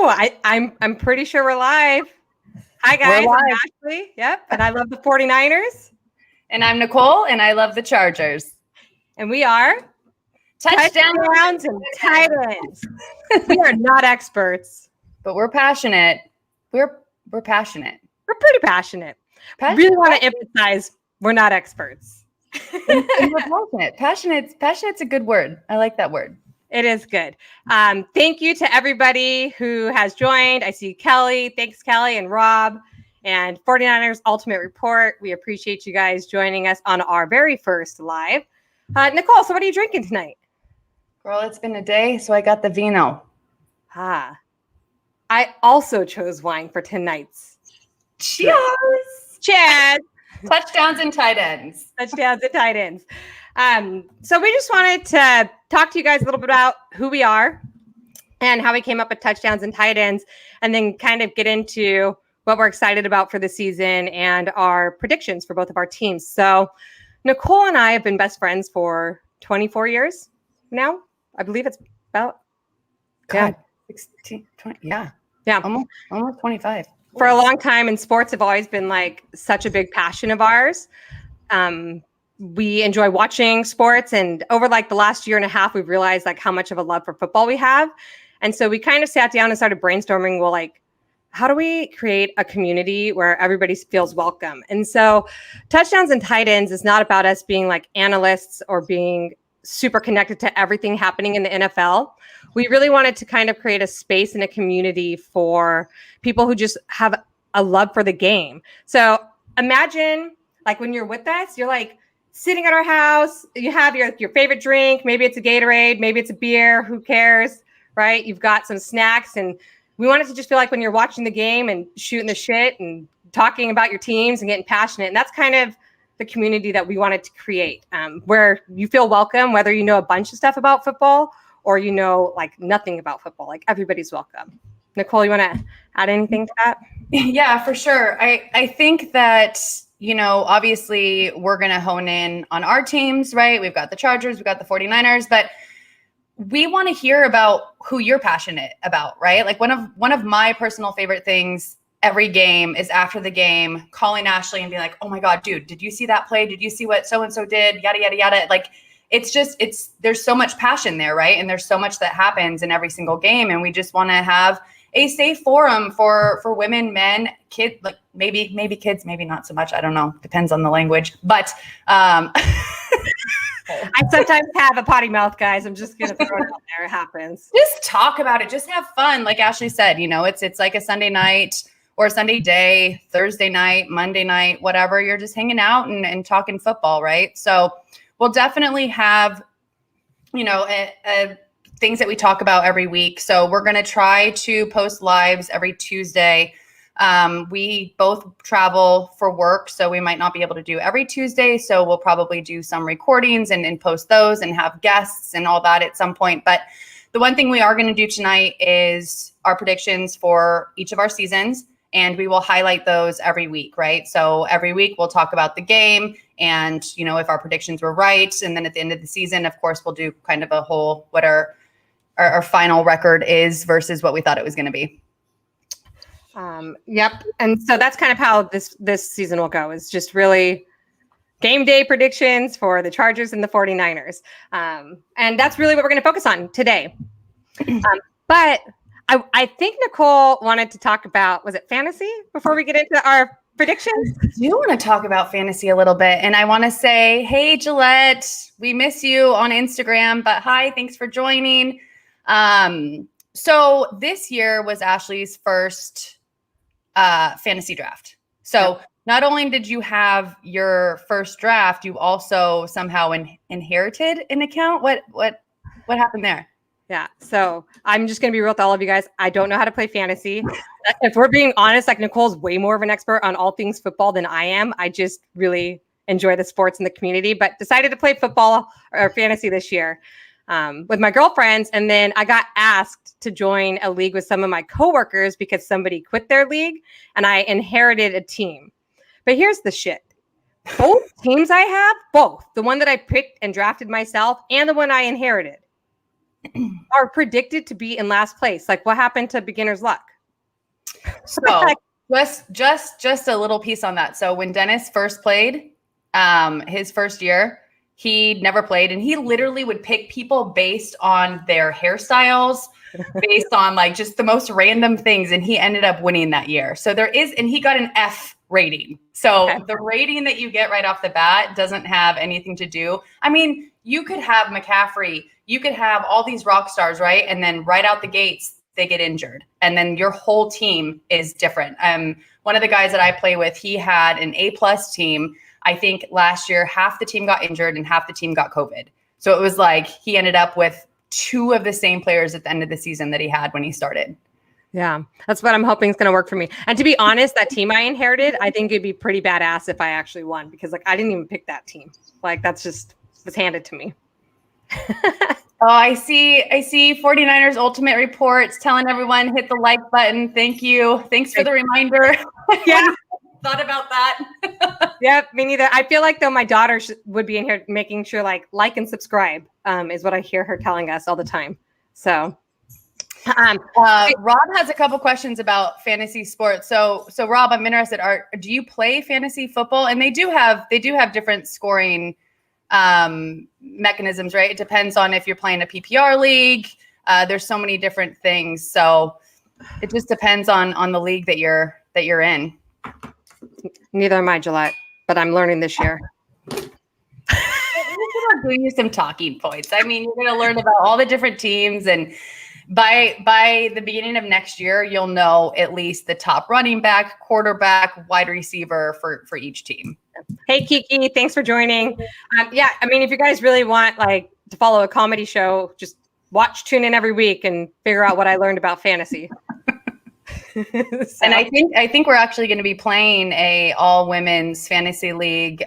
I'm pretty sure we're live. Hi guys, I'm Ashley. Yep, and I love the 49ers. And I'm Nicole, and I love the Chargers. And we are Touchdowns and TIghtends. We are not experts, but we're passionate. We're passionate. We're pretty passionate. Really want to emphasize we're not experts. And we're passionate. Passionate's a good word. I like that word. It is good. Thank you to everybody who has joined. I see Kelly. Thanks, Kelly and Rob and 49ers Ultimate Report. We appreciate you guys joining us on our very first live. Nicole, so what are you drinking tonight? Girl, it's been a day, so I got the vino. I also chose wine for tonight's. Cheers! Cheers! Touchdowns and TIghtends. Touchdowns and TIghtends. So we just wanted to talk to you guys a little bit about who we are and how we came up with Touchdowns and TIghtends, and then kind of get into what we're excited about for the season and our predictions for both of our teams. So Nicole and I have been best friends for 24 years now. I believe it's about 16, 20, yeah, almost 25. For a long time, and sports have always been like such a big passion of ours. We enjoy watching sports, and over like the last year and a half, we've realized like how much of a love for football we have. And so we kind of sat down and started brainstorming, well, like, how do we create a community where everybody feels welcome? And so Touchdowns and TIghtends is not about us being like analysts or being super connected to everything happening in the NFL. We really wanted to kind of create a space and a community for people who just have a love for the game. So imagine like when you're with us, you're like sitting at our house, you have your favorite drink, maybe it's a Gatorade, maybe it's a beer, who cares, right? You've got some snacks, and we want it to just feel like when you're watching the game and shooting the shit and talking about your teams and getting passionate. And that's kind of the community that we wanted to create, where you feel welcome, whether you know a bunch of stuff about football or you know like nothing about football. Like everybody's welcome. Nicole, you want to add anything to that? Yeah, for sure. I think that, you know, obviously we're going to hone in on our teams, right? We've got the Chargers, we've got the 49ers, but we want to hear about who you're passionate about, right? Like one of my personal favorite things every game is after the game, calling Ashley and being like, oh my God, dude, did you see that play? Did you see what so-and-so did? Yada, yada, yada. Like, there's so much passion there, right? And there's so much that happens in every single game. And we just want to have a safe forum for women, men, kids, like maybe kids, maybe not so much. I don't know. Depends on the language. But I sometimes have a potty mouth, guys. I'm just going to throw it out there. It happens. Just talk about it. Just have fun. Like Ashley said, you know, it's like a Sunday night or a Sunday day, Thursday night, Monday night, whatever. You're just hanging out and talking football, right? So we'll definitely have, you know, things that we talk about every week. So we're going to try to post lives every Tuesday. We both travel for work, so we might not be able to do every Tuesday. So we'll probably do some recordings and post those and have guests and all that at some point. But the one thing we are going to do tonight is our predictions for each of our seasons, and we will highlight those every week, right? So every week we'll talk about the game and, you know, if our predictions were right. And then at the end of the season, of course, we'll do kind of a whole, what our final record is versus what we thought it was going to be. Yep. And so that's kind of how this season will go, is just really game day predictions for the Chargers and the 49ers. And that's really what we're going to focus on today. But I think Nicole wanted to talk about, was it fantasy before we get into our predictions? I do want to talk about fantasy a little bit. And I want to say, hey, Gillette, we miss you on Instagram, but hi, thanks for joining. So this year was Ashley's first fantasy draft. So not only did you have your first draft, you also somehow inherited an account. What happened there? Yeah. So I'm just going to be real with all of you guys. I don't know how to play fantasy. If we're being honest, like Nicole's way more of an expert on all things football than I am. I just really enjoy the sports and the community, but decided to play football or fantasy this year with my girlfriends. And then I got asked to join a league with some of my coworkers because somebody quit their league and I inherited a team. But here's the shit. Both teams I have, both the one that I picked and drafted myself and the one I inherited, are predicted to be in last place. Like, what happened to beginner's luck? So just a little piece on that. So when Dennis first played, his first year, he never played, and he literally would pick people based on their hairstyles, based on like just the most random things, and he ended up winning that year. So and he got an F rating. So the rating that you get right off the bat doesn't have anything to do. I mean, you could have McCaffrey, you could have all these rock stars, right? And then right out the gates, they get injured, and then your whole team is different. One of the guys that I play with, he had an A+ team. I think last year, half the team got injured and half the team got COVID. So it was like he ended up with 2 of the same players at the end of the season that he had when he started. Yeah, that's what I'm hoping is going to work for me. And to be honest, that team I inherited, I think it'd be pretty badass if I actually won, because like I didn't even pick that team. Like that's just was handed to me. Oh, I see 49ers Ultimate Reports telling everyone hit the like button. Thank you. Thanks for the reminder. Yeah. Thought about that. Yep, me neither. I feel like though my daughter would be in here making sure like and subscribe is what I hear her telling us all the time. So Rob has a couple questions about fantasy sports. So Rob, I'm interested. Do you play fantasy football? And they do have different scoring mechanisms, right? It depends on if you're playing a PPR league. There's so many different things. So it just depends on the league that you're in. Neither am I, Gillette, but I'm learning this year. I'll give you some talking points. I mean, you're going to learn about all the different teams, and by the beginning of next year, you'll know at least the top running back, quarterback, wide receiver for each team. Hey, Kiki, thanks for joining. Yeah, I mean, if you guys really want like to follow a comedy show, just tune in every week and figure out what I learned about fantasy. So. And I think we're actually going to be playing a all women's fantasy league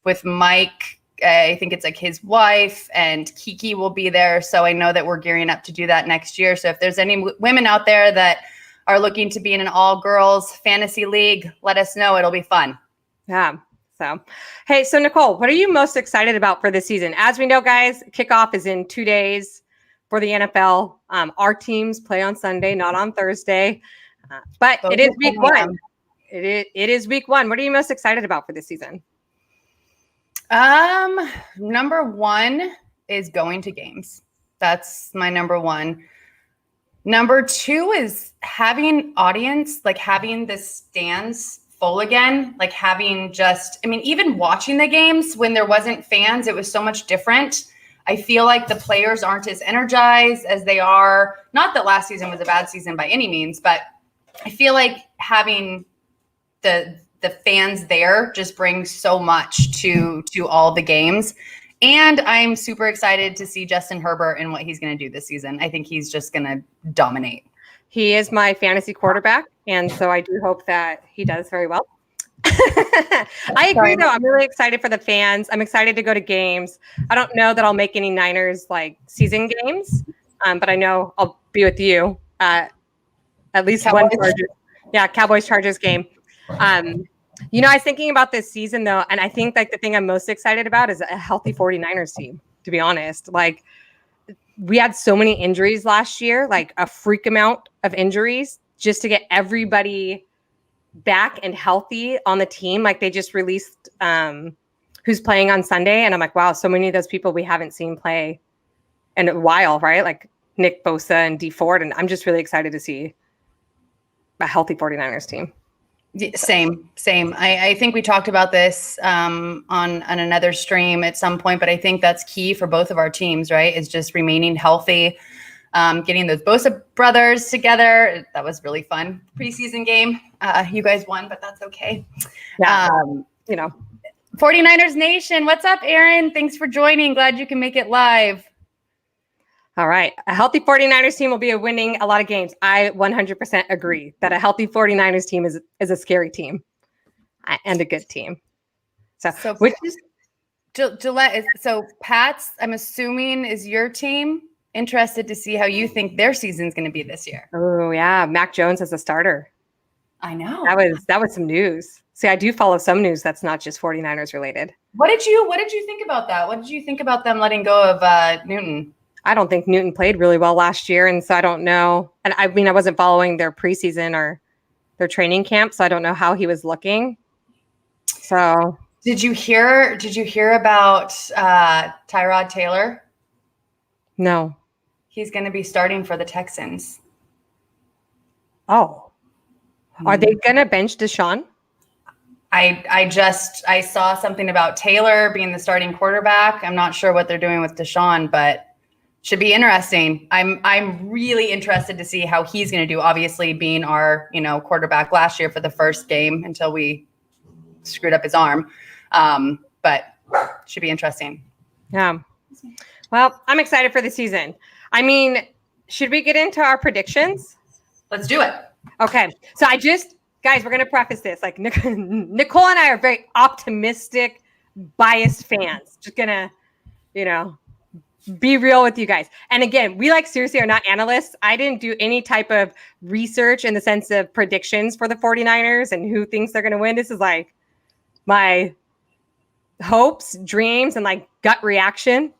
with Mike. I think it's like his wife, and Kiki will be there. So I know that we're gearing up to do that next year. So if there's any women out there that are looking to be in an all girls fantasy league, let us know. It'll be fun. Yeah. So, hey, so Nicole, what are you most excited about for this season? As we know, guys, kickoff is in 2 days for the NFL. Our teams play on Sunday, not on Thursday, but it is week 1. It is week 1. What are you most excited about for this season? Number 1 is going to games. That's my number 1. Number 2 is having audience, like having the stands full again, like having even watching the games when there wasn't fans, it was so much different. I feel like the players aren't as energized as they are. Not that last season was a bad season by any means, but I feel like having the fans there just brings so much to all the games. And I'm super excited to see Justin Herbert and what he's going to do this season. I think he's just going to dominate. He is my fantasy quarterback, and so I do hope that he does very well. I agree, though. I'm really excited for the fans. I'm excited to go to games. I don't know that I'll make any Niners like season games, but I know I'll be with you at least Cowboys. one Cowboys Chargers game. I was thinking about this season though, and I think like the thing I'm most excited about is a healthy 49ers team, to be honest. Like we had so many injuries last year, like a freak amount of injuries just to get everybody back and healthy on the team. Like they just released who's playing on Sunday. And I'm like, wow, so many of those people we haven't seen play in a while, right? Like Nick Bosa and Dee Ford. And I'm just really excited to see a healthy 49ers team. Same. I think we talked about this on another stream at some point, but I think that's key for both of our teams, right? Is just remaining healthy, getting those Bosa brothers together. That was really fun. Preseason game. You guys won, but that's okay. Yeah. 49ers Nation. What's up, Aaron? Thanks for joining. Glad you can make it live. All right. A healthy 49ers team will be winning a lot of games. I 100% agree that a healthy 49ers team is a scary team and a good team. So which is Gillette. So Pat's, I'm assuming, is your team. Interested to see how you think their season's going to be this year. Oh yeah. Mac Jones as a starter. I know. That was some news. See, I do follow some news that's not just 49ers related. What did you think about that? What did you think about them letting go of Newton? I don't think Newton played really well last year, and so I don't know. And I mean, I wasn't following their preseason or their training camp, so I don't know how he was looking. So, did you hear about Tyrod Taylor? No. He's going to be starting for the Texans. Oh. Are they going to bench Deshaun? I saw something about Taylor being the starting quarterback. I'm not sure what they're doing with Deshaun, but should be interesting. I'm really interested to see how he's going to do. Obviously, being our quarterback last year for the first game until we screwed up his arm, but should be interesting. Yeah. Well, I'm excited for the season. I mean, should we get into our predictions? Let's do it. Okay. So guys, we're going to preface this. Like Nicole and I are very optimistic, biased fans. Just going to, be real with you guys. And again, we seriously are not analysts. I didn't do any type of research in the sense of predictions for the 49ers and who thinks they're going to win. This is like my hopes, dreams, and gut reaction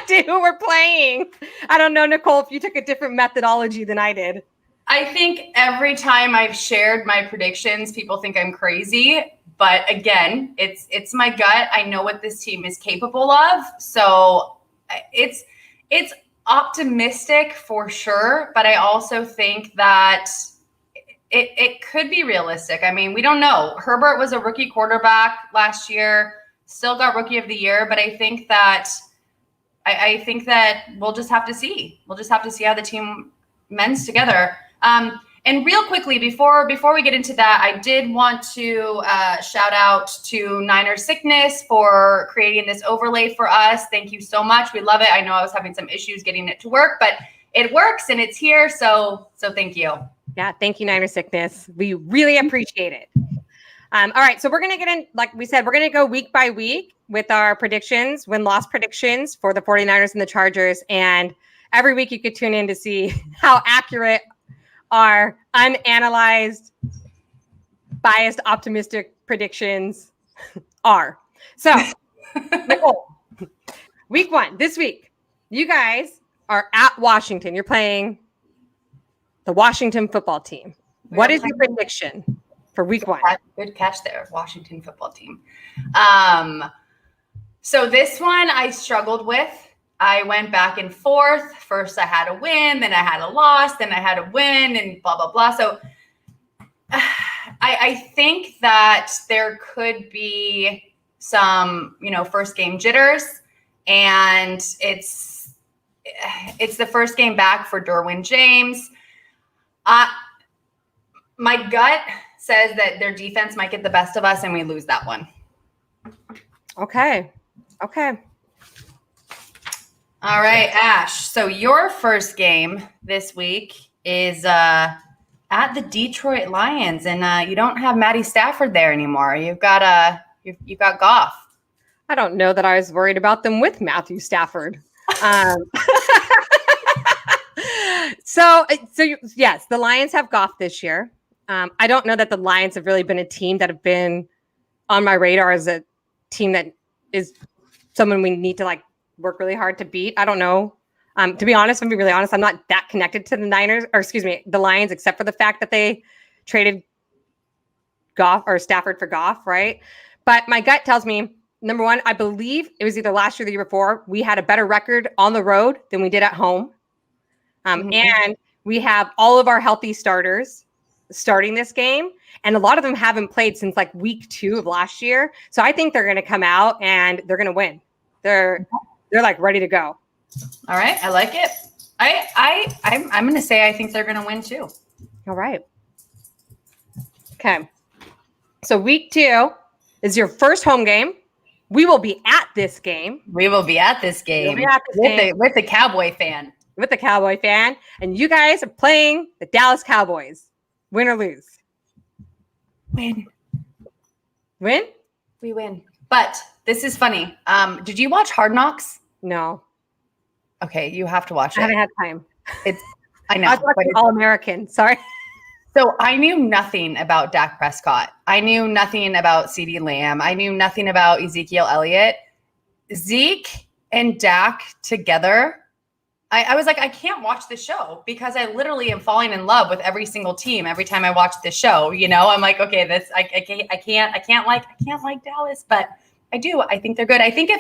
to who we're playing. I don't know, Nicole, if you took a different methodology than I did. I think every time I've shared my predictions, people think I'm crazy. But again, it's my gut. I know what this team is capable of. So it's optimistic for sure. But I also think that it could be realistic. I mean, we don't know. Herbert was a rookie quarterback last year, still got rookie of the year. But I think that we'll just have to see. We'll just have to see how the team mends together. And real quickly, before we get into that, I did want to shout out to Niner Sickness for creating this overlay for us. Thank you so much. We love it. I know I was having some issues getting it to work, but it works and it's here. So thank you. Yeah, thank you, Niner Sickness. We really appreciate it. All right, so we're going to get in, like we said, we're going to go week by week with our predictions, win-loss predictions for the 49ers and the Chargers. And every week you could tune in to see how accurate our unanalyzed, biased, optimistic predictions are. So, Nicole, week 1, this week, you guys are at Washington. You're playing the Washington football team. What is your prediction for week 1? Good catch there, Washington football team. So this one I struggled with. I went back and forth. First, I had a win, then I had a loss, then I had a win, and blah, blah, blah. So I think that there could be some, first game jitters, and it's the first game back for Derwin James. My gut says that their defense might get the best of us, and we lose that one. Okay. All right, Ash. So your first game this week is at the Detroit Lions, and you don't have Matty Stafford there anymore. You've got Goff. I don't know that I was worried about them with Matthew Stafford. So yes, the Lions have Goff this year. I don't know that the Lions have really been a team that have been on my radar as a team that is someone we need to work really hard to beat. I don't know. To be honest, I'm being really honest, I'm not that connected to the Lions, except for the fact that they traded Goff or Stafford for Goff, right? But my gut tells me, number one, I believe it was either last year or the year before, we had a better record on the road than we did at home. And we have all of our healthy starters starting this game. And a lot of them haven't played since week 2 of last year. So I think they're going to come out and they're going to win. They're ready to go. All right. I like it. I'm going to say I think they're going to win too. All right. Okay. So week 2 is your first home game. We will be at this game. With the Cowboy fan. With the Cowboy fan. And you guys are playing the Dallas Cowboys. Win or lose? Win? We win. But this is funny. Did you watch Hard Knocks? No. Okay, you have to watch it. I haven't had time. I know. I was watching All-American. Sorry. So I knew nothing about Dak Prescott. I knew nothing about CeeDee Lamb. I knew nothing about Ezekiel Elliott. Zeke and Dak together I was like, I can't watch the show because I literally am falling in love with every single team every time I watch the show. I'm like, okay, I can't like Dallas, but I do. I think they're good. I think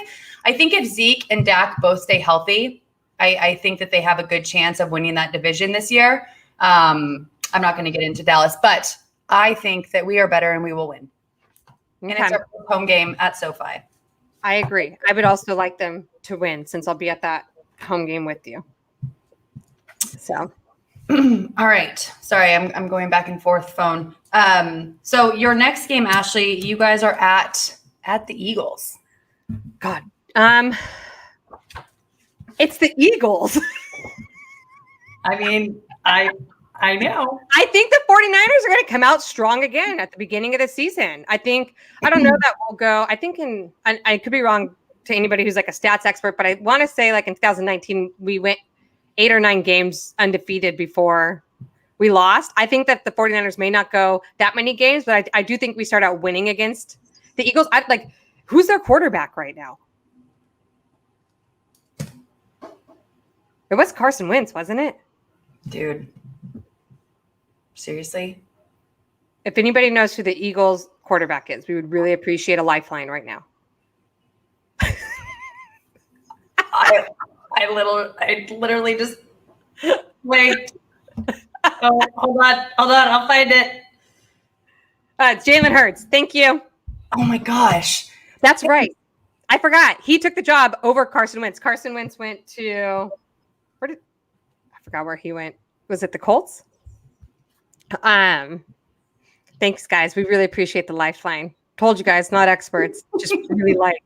if Zeke and Dak both stay healthy, I think that they have a good chance of winning that division this year. I'm not going to get into Dallas, but I think that we are better and we will win. Okay. And it's our home game at SoFi. I agree. I would also like them to win since I'll be at that home game with you. So, all right. Sorry, I'm going back and forth phone. So your next game, Ashley, you guys are at the Eagles. God. It's the Eagles. I mean, I know. I think the 49ers are going to come out strong again at the beginning of the season. I don't know that we'll go. I think I could be wrong to anybody who's like a stats expert, but I want to say like in 2019, we went 8 or 9 games undefeated before we lost. I think that the 49ers may not go that many games, but I do think we start out winning against the Eagles. Who's their quarterback right now? It was Carson Wentz, wasn't it? Dude. Seriously? If anybody knows who the Eagles quarterback is, we would really appreciate a lifeline right now. I literally just wait. Oh, hold on, I'll find it. It's Jalen Hurts. Thank you. Oh my gosh. That's right. I forgot. He took the job over Carson Wentz. Carson Wentz went to I forgot where he went. Was it the Colts? Thanks, guys. We really appreciate the lifeline. Told you guys, not experts. Just really like.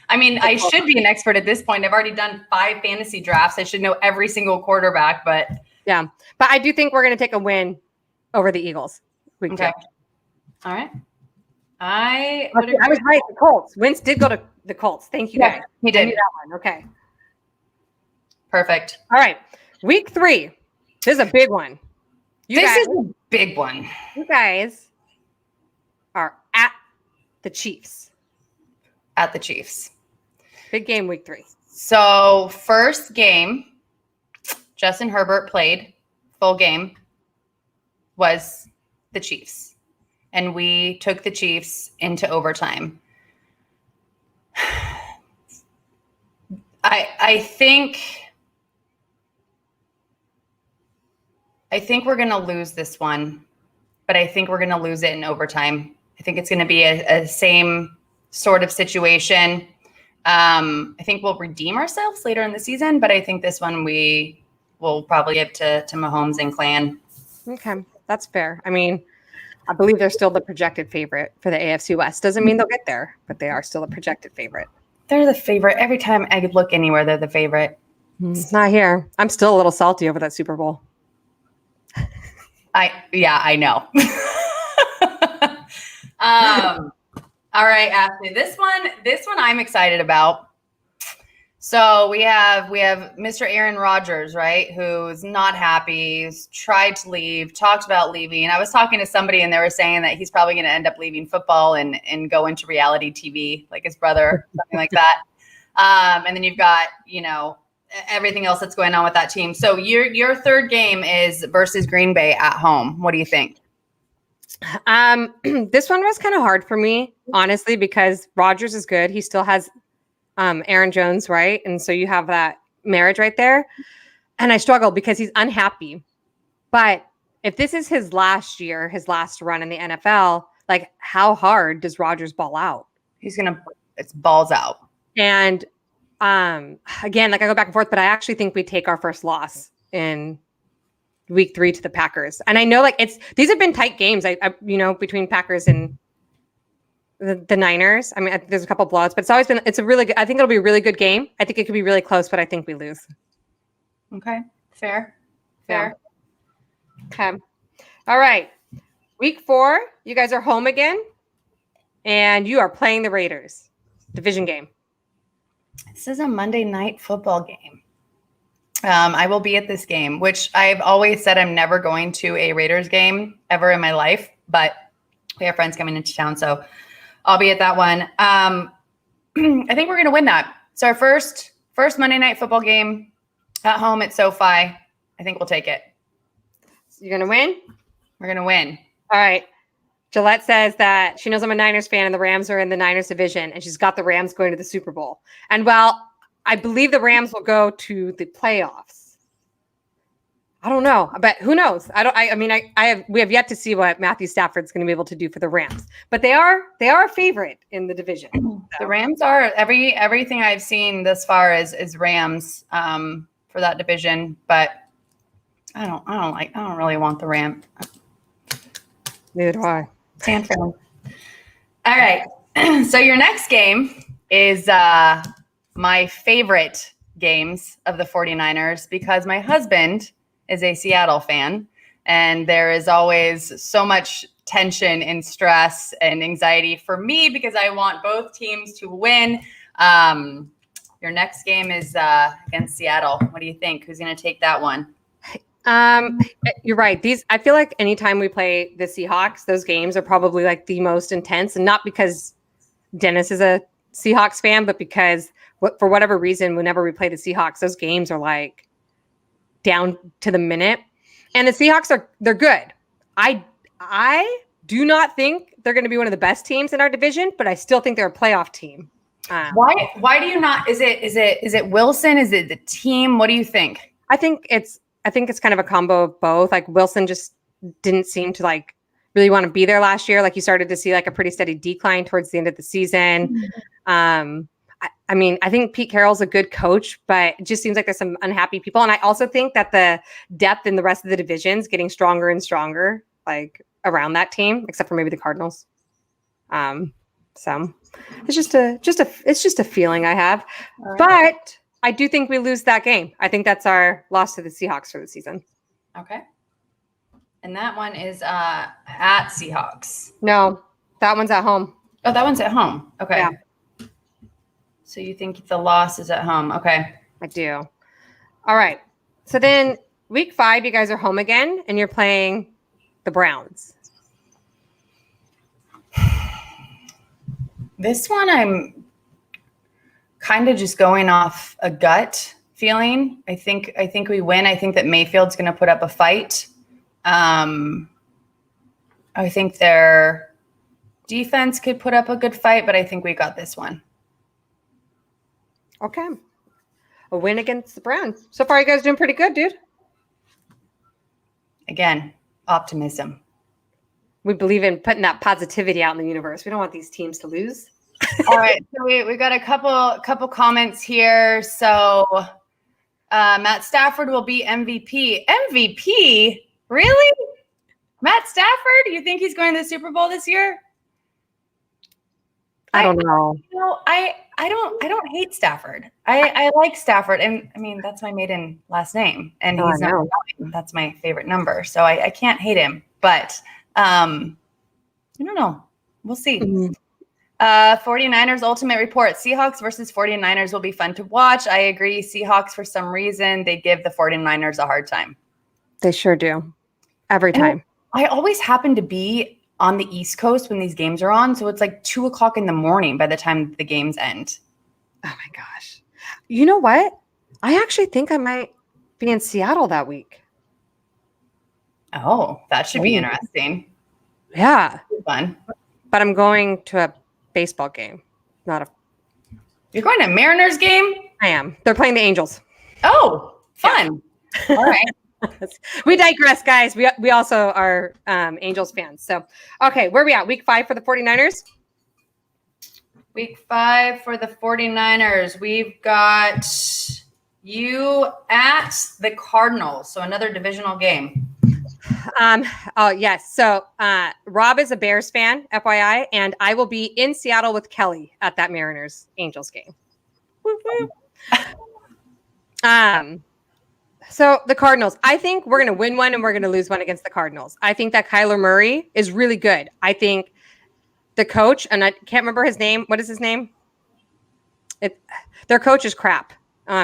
I mean, I should be an expert at this point. I've already done 5 fantasy drafts. I should know every single quarterback, but yeah. But I do think we're going to take a win over the Eagles. Okay. All right. I was right. The Colts. Wentz did go to the Colts. Thank you, guys. He did. I knew that one. Okay. Perfect. All right. Week 3. This is a big one. This is a big one. You guys are at the Chiefs. At the Chiefs. Big game week 3. So first game, Justin Herbert played full game, was the Chiefs. And we took the Chiefs into overtime. I think we're going to lose this one, but I think we're going to lose it in overtime. I think it's going to be a same sort of situation. I think we'll redeem ourselves later in the season, but I think this one we will probably give to Mahomes and Clan. Okay, that's fair. I mean, I believe they're still the projected favorite for the AFC West. Doesn't mean they'll get there, but they are still the projected favorite. They're the favorite. Every time I look anywhere, they're the favorite. It's not here. I'm still a little salty over that Super Bowl. I know. All right, Ashley. This one I'm excited about. So we have Mr. Aaron Rodgers, right? Who's not happy, he's tried to leave, talked about leaving. I was talking to somebody and they were saying that he's probably going to end up leaving football and go into reality TV like his brother, something like that. And then you've got, everything else that's going on with that team. So your third game is versus Green Bay at home. What do you think? This one was kind of hard for me, honestly, because Rodgers is good. He still has Aaron Jones, right? And so you have that marriage right there. And I struggle because he's unhappy. But if this is his last year, his last run in the NFL, like how hard does Rodgers ball out? It's balls out. And again, like I go back and forth, but I actually think we take our first loss in week 3 to the Packers. And I know like these have been tight games, I between Packers and the Niners. I mean, there's a couple blowouts, but it's a really good, I think it'll be a really good game. I think it could be really close, but I think we lose. Okay. Fair. Okay. All right. Week 4, you guys are home again and you are playing the Raiders. Division game. This is a Monday night football game. I will be at this game, which I've always said I'm never going to a Raiders game ever in my life, but we have friends coming into town, so I'll be at that one. I think we're going to win that. It's our first Monday night football game. At home at SoFi. I think we'll take it. You're going to win? We're going to win. All right. Gillette says that she knows I'm a Niners fan and the Rams are in the Niners division, and she's got the Rams going to the Super Bowl. And while I believe the Rams will go to the playoffs, I don't know, but who knows? We have yet to see what Matthew Stafford's going to be able to do for the Rams, but they are a favorite in the division. So. The Rams are everything I've seen thus far is Rams for that division, but I don't really want the Rams. Neither do I. Stanford. All right. So your next game is my favorite games of the 49ers because my husband is a Seattle fan, and there is always so much tension and stress and anxiety for me because I want both teams to win. Your next game is against Seattle. What do you think? Who's going to take that one? You're right. I feel like anytime we play the Seahawks, those games are probably like the most intense, and not because Dennis is a Seahawks fan, but because for whatever reason, whenever we play the Seahawks, those games are like down to the minute, and the Seahawks they're good. I do not think they're going to be one of the best teams in our division, but I still think they're a playoff team. Why do you not? Is it Wilson? Is it the team? What do you think? I think it's kind of a combo of both. Like Wilson just didn't seem to like really want to be there last year. Like you started to see like a pretty steady decline towards the end of the season. I think Pete Carroll's a good coach, but it just seems like there's some unhappy people. And I also think that the depth in the rest of the division's getting stronger and stronger, like around that team, except for maybe the Cardinals. So it's just a feeling I have. Right. But I do think we lose that game. I think that's our loss to the Seahawks for the season. Okay. And that one is at Seahawks. No, that one's at home. Oh, that one's at home. Okay. Yeah. So you think the loss is at home. Okay. I do. All right. So then week 5, you guys are home again and you're playing the Browns. This one I'm kind of just going off a gut feeling. I think we win. I think that Mayfield's going to put up a fight. I think their defense could put up a good fight, but I think we got this one. Okay. A win against the Browns. So far, you guys are doing pretty good, dude. Again, optimism. We believe in putting that positivity out in the universe. We don't want these teams to lose. All right. So we got a couple comments here. So Matt Stafford will be MVP. MVP? Really? Matt Stafford? You think he's going to the Super Bowl this year? I don't know. I don't hate Stafford. I like Stafford, and I mean that's my maiden last name, and he's number 9. That's my favorite number, so I can't hate him. But I don't know. We'll see. Mm-hmm. 49ers Ultimate Report. Seahawks versus 49ers will be fun to watch. I agree. Seahawks, for some reason, they give the 49ers a hard time. They sure do. Every time. I always happen to be on the East Coast when these games are on. So it's like 2:00 in the morning by the time the games end. Oh my gosh. You know what? I actually think I might be in Seattle that week. Oh, that should be interesting. Yeah. Fun. But I'm going to a baseball game. You're going to a Mariners game? I am. They're playing the Angels. Oh, fun. Yeah. All right. We digress, guys. We also are Angels fans. So, okay, where are we at? Week 5 for the 49ers? Week 5 for the 49ers. We've got you at the Cardinals. So another divisional game. Oh, yes. So Rob is a Bears fan, FYI, and I will be in Seattle with Kelly at that Mariners Angels game. Woo-woo. So the Cardinals, I think we're going to win one and we're going to lose one against the Cardinals. I think that Kyler Murray is really good. I think the coach, and I can't remember his name. What is his name? Their coach is crap.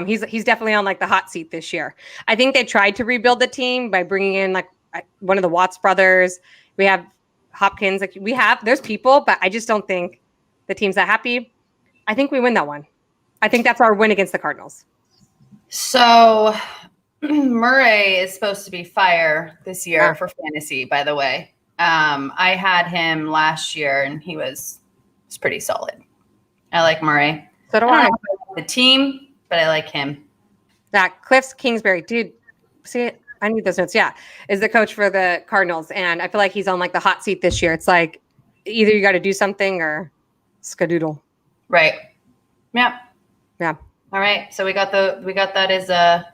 He's definitely on like the hot seat this year. I think they tried to rebuild the team by bringing in like one of the Watts brothers. We have Hopkins. Like there's people, but I just don't think the team's that happy. I think we win that one. I think that's our win against the Cardinals. So Murray is supposed to be fire this year for fantasy, by the way. I had him last year and he was pretty solid. I like Murray. So do I I. don't know if I like the team, but I like him. Yeah, Cliff Kingsbury, dude. See, I need those notes. Yeah, is the coach for the Cardinals, and I feel like he's on like the hot seat this year. It's like either you got to do something or skadoodle. Right. Yeah. Yeah. All right. So we got that as a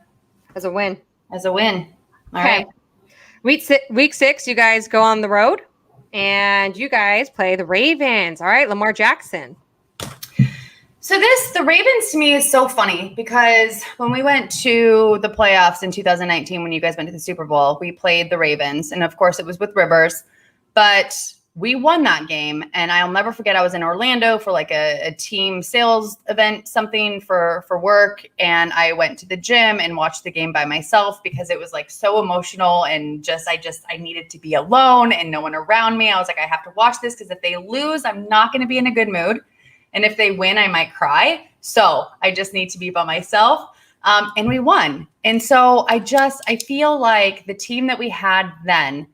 win. All right. Week 6, you guys go on the road, and you guys play the Ravens. All right, Lamar Jackson. So the Ravens to me is so funny because when we went to the playoffs in 2019, when you guys went to the Super Bowl, we played the Ravens. And of course it was with Rivers, but we won that game. And I'll never forget, I was in Orlando for like a team sales event, something for work. And I went to the gym and watched the game by myself because it was like so emotional and I needed to be alone and no one around me. I was like, I have to watch this because if they lose, I'm not going to be in a good mood. And if they win, I might cry. So I just need to be by myself. And we won. And so I feel like the team that we had then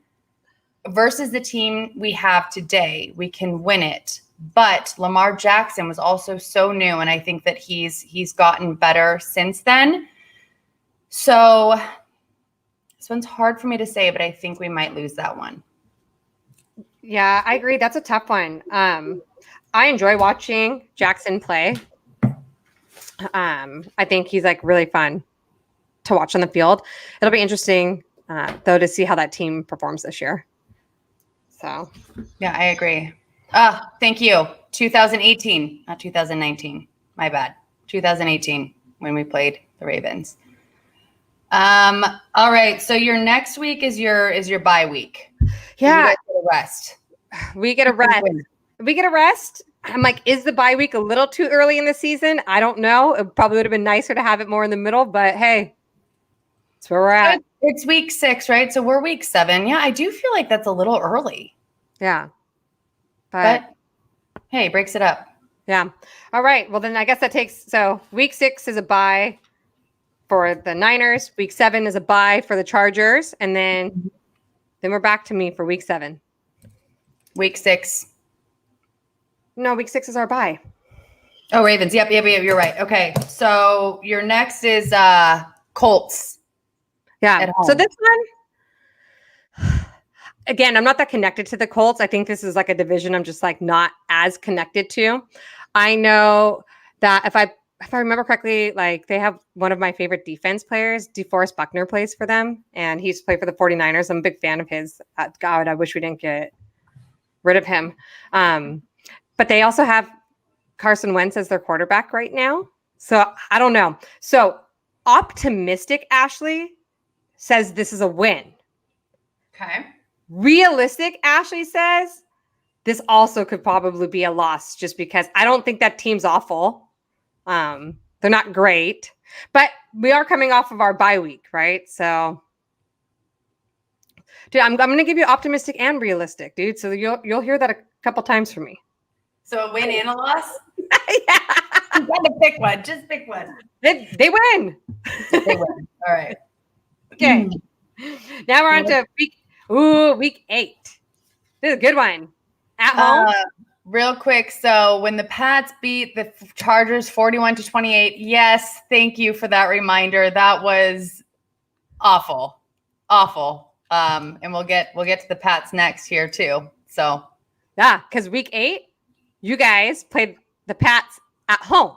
versus the team we have today, we can win it. But Lamar Jackson was also so new. And I think that he's gotten better since then. So this one's hard for me to say, but I think we might lose that one. Yeah, I agree. That's a tough one. I enjoy watching Jackson play. I think he's like really fun to watch on the field. It'll be interesting though to see how that team performs this year. So yeah, I agree. Thank you. 2018, not 2019. My bad. 2018 when we played the Ravens. All right. So your next week is your bye week. Yeah. So you guys get a rest. We get a rest. I'm like, is the bye week a little too early in the season? I don't know. It probably would have been nicer to have it more in the middle, but hey, that's where we're at. It's week 6, right? So we're week 7. Yeah, I do feel like that's a little early. Yeah. But hey, breaks it up. Yeah. All right. Well, then I guess so week 6 is a bye for the Niners. Week 7 is a bye for the Chargers. And then we're back to me for week 7. Week 6. No, week 6 is our bye. Oh, Ravens. Yep. You're right. Okay. So your next is Colts. Yeah. So this one, again, I'm not that connected to the Colts. I think this is like a division I'm just like not as connected to. I know that if I remember correctly, like they have one of my favorite defense players, DeForest Buckner plays for them, and he used to play for the 49ers. I'm a big fan of his. God, I wish we didn't get rid of him. But they also have Carson Wentz as their quarterback right now. So I don't know. So optimistic Ashley says this is a win. Okay. Realistic Ashley says this also could probably be a loss just because I don't think that team's awful. They're not great, but we are coming off of our bye week, right? So dude, I'm going to give you optimistic and realistic, dude. So you'll hear that a couple times from me. So a win and a loss? Yeah. You got to pick one. Just pick one. They win. They win. All right. Okay. Now we're on to week 8. This is a good one. At home. Real quick. So when the Pats beat the Chargers 41-28, yes, thank you for that reminder. That was awful. Awful. And we'll get to the Pats next here too. So yeah, because week 8, you guys played the Pats at home.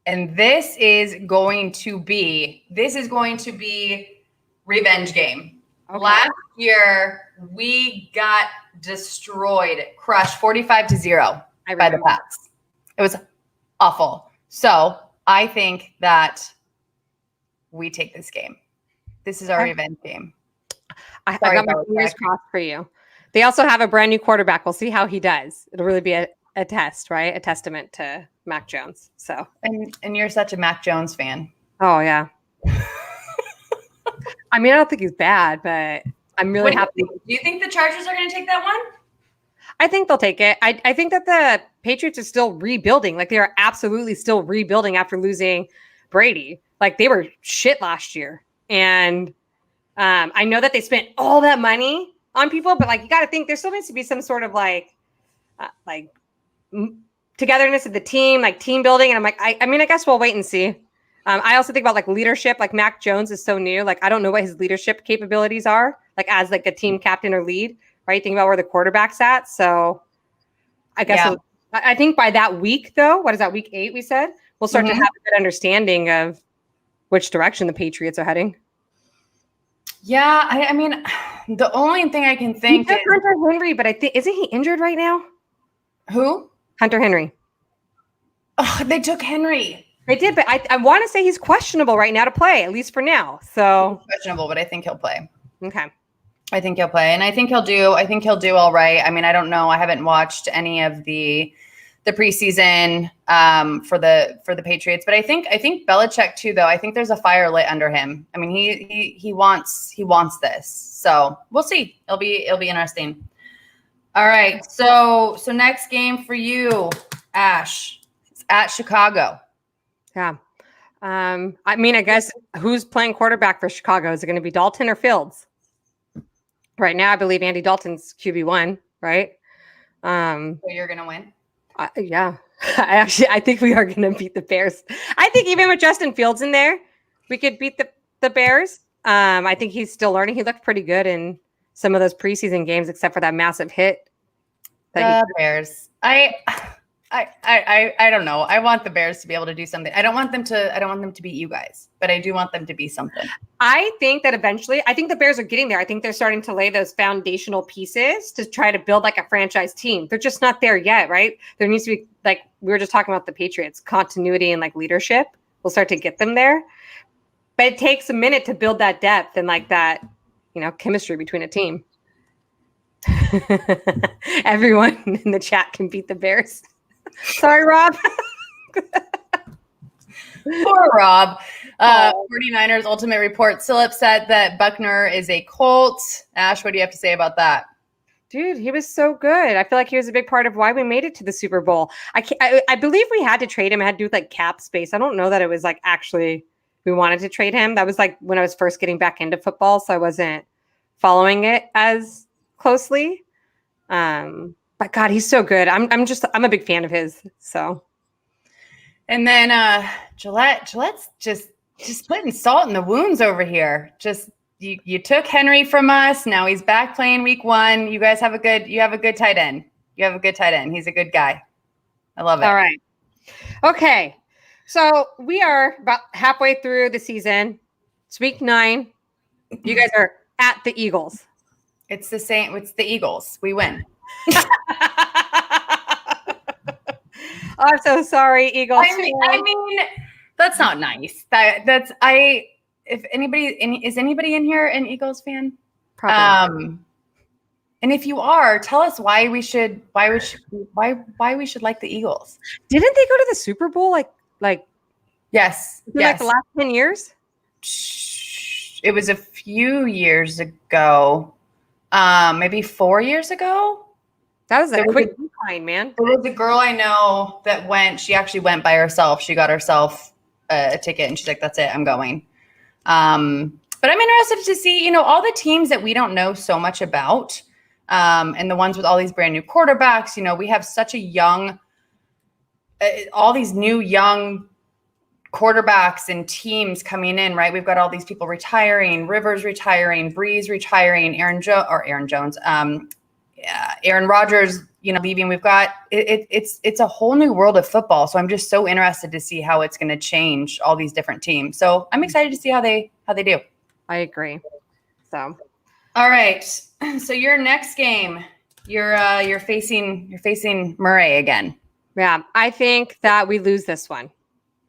And this is going to be revenge game. Okay. Last year, we got destroyed, crushed 45-0 by the Pats. It was awful. So I think that we take this game. This is our revenge game. I got my fingers crossed for you. They also have a brand new quarterback. We'll see how he does. It'll really be a test, right? A testament to Mac Jones. So and you're such a Mac Jones fan. Oh yeah. I mean, I don't think he's bad, but I'm really happy. Do you think the Chargers are going to take that one? I think they'll take it. I think that the Patriots are still rebuilding. Like they are absolutely still rebuilding after losing Brady. Like they were shit last year. And I know that they spent all that money on people, but like you got to think there still needs to be some sort of like togetherness of the team, like team building. And I'm like, I mean, I guess we'll wait and see. I also think about like leadership. Like Mac Jones is so new. Like I don't know what his leadership capabilities are. Like as like a team captain or lead, right? Think about where the quarterback's at. So I guess I think by that week, though, what is that, week 8? We said we'll start to have a good understanding of which direction the Patriots are heading. Yeah, I mean, the only thing I can think is Hunter Henry, but I think isn't he injured right now? Who? Hunter Henry. Oh, they took Henry. They did, but I want to say he's questionable right now to play, at least for now. So he's questionable, but I think he'll play. Okay. I think he'll play, and I think he'll do all right. I mean, I don't know. I haven't watched any of the preseason for the Patriots, but I think Belichick too, though. I think there's a fire lit under him. I mean, he wants this. So we'll see. It'll be interesting. All right. So next game for you, Ash, it's at Chicago. Yeah. I mean, I guess who's playing quarterback for Chicago? Is it going to be Dalton or Fields? Right now, I believe Andy Dalton's QB1, right? So you're going to win? Yeah. I think we are going to beat the Bears. I think even with Justin Fields in there, we could beat the Bears. I think he's still learning. He looked pretty good in some of those preseason games, except for that massive hit. Bears. I don't know. I want the Bears to be able to do something. I don't want them to beat you guys, but I do want them to be something. I think that eventually, I think the Bears are getting there. I think they're starting to lay those foundational pieces to try to build like a franchise team. They're just not there yet, right? There needs to be, like we were just talking about the Patriots, continuity and like leadership will start to get them there. But it takes a minute to build that depth and like that, chemistry between a team. Everyone in the chat can beat the Bears. Sorry, Rob. Poor Rob. 49ers Ultimate Report still upset that Buckner is a Colt. Ash, what do you have to say about that? Dude, he was so good. I feel like he was a big part of why we made it to the Super Bowl. I believe we had to trade him. It had to do with like cap space. I don't know that it was like actually we wanted to trade him. That was like when I was first getting back into football, so I wasn't following it as closely. But God, he's so good. I'm a big fan of his. So, and then Gillette's just putting salt in the wounds over here. Just you took Henry from us. Now he's back playing week 1. You guys have a good tight end. You have a good tight end. He's a good guy. I love it. All right. Okay. So we are about halfway through the season. It's week 9. You guys are at the Eagles. It's the same. It's the Eagles. We win. Oh, I'm so sorry, Eagles. I mean, that's not nice. If anybody is anybody in here an Eagles fan? Probably. And if you are, tell us why we should like the Eagles. Didn't they go to the Super Bowl like yes, like the last 10 years? It was a few years ago. Maybe 4 years ago. That was a quick decline, man. There was a girl I know that went. She actually went by herself. She got herself a ticket, and she's like, "That's it, I'm going." But I'm interested to see, all the teams that we don't know so much about, and the ones with all these brand new quarterbacks. We have such a young, all these new young quarterbacks and teams coming in, right? We've got all these people retiring, Rivers retiring, Breeze retiring, Aaron Jones, Aaron Rodgers, leaving. We've got it's a whole new world of football. So I'm just so interested to see how it's going to change all these different teams. So I'm excited to see how they do. I agree. So, all right. So your next game, you're facing Murray again. Yeah, I think that we lose this one.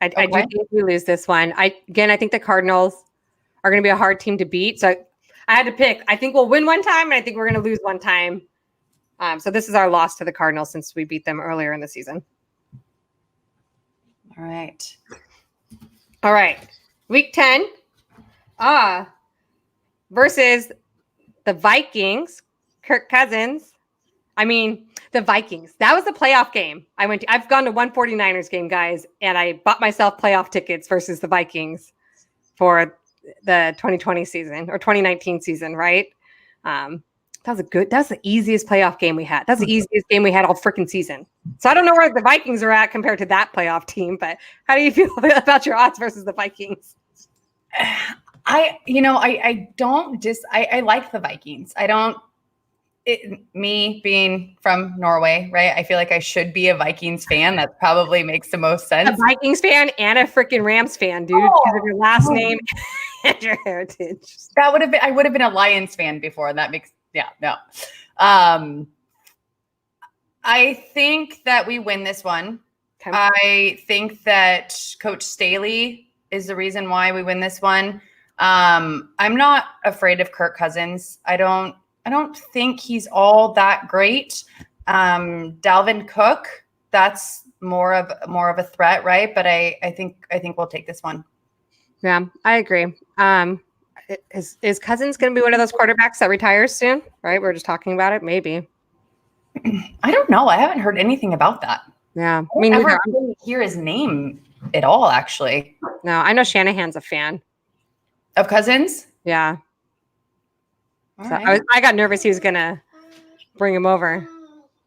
I do think we lose this one. I think the Cardinals are going to be a hard team to beat. So I had to pick. I think we'll win one time, and I think we're going to lose one time. So this is our loss to the Cardinals since we beat them earlier in the season. All right. Week 10. Versus the Vikings. Kirk Cousins. I mean, the Vikings. That was the playoff game I went to. I've gone to one 49ers game, guys, and I bought myself playoff tickets versus the Vikings. for the 2020 season or 2019 season, right? That's the easiest playoff game we had. That's the easiest game we had all freaking season. So I don't know where the Vikings are at compared to that playoff team, but how do you feel about your odds versus the Vikings? I like the Vikings. Me being from Norway, right? I feel like I should be a Vikings fan. That probably makes the most sense. A Vikings fan and a freaking Rams fan, dude, because of your last name and your heritage. I would have been a Lions fan before. That makes, no. I think that we win this one. Okay. I think that Coach Staley is the reason why we win this one. I'm not afraid of Kirk Cousins. I don't think he's all that great. Dalvin Cook, that's more of a threat, right? But I think we'll take this one. Yeah, I agree. Is Cousins going to be one of those quarterbacks that retires soon? Right? We're just talking about it. Maybe. I don't know. I haven't heard anything about that. Yeah, I mean, never really hear his name at all. Actually, no. I know Shanahan's a fan of Cousins. Yeah. So right. I got nervous he was going to bring him over.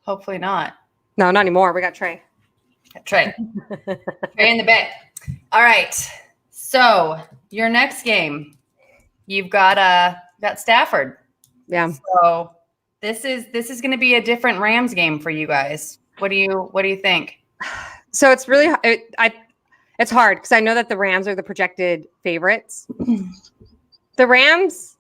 Hopefully not. No, not anymore. We got Trey. Trey in the bed. All right. So your next game, you've got Stafford. Yeah. So this is going to be a different Rams game for you guys. What do you think? So it's really it's hard because I know that the Rams are the projected favorites. The Rams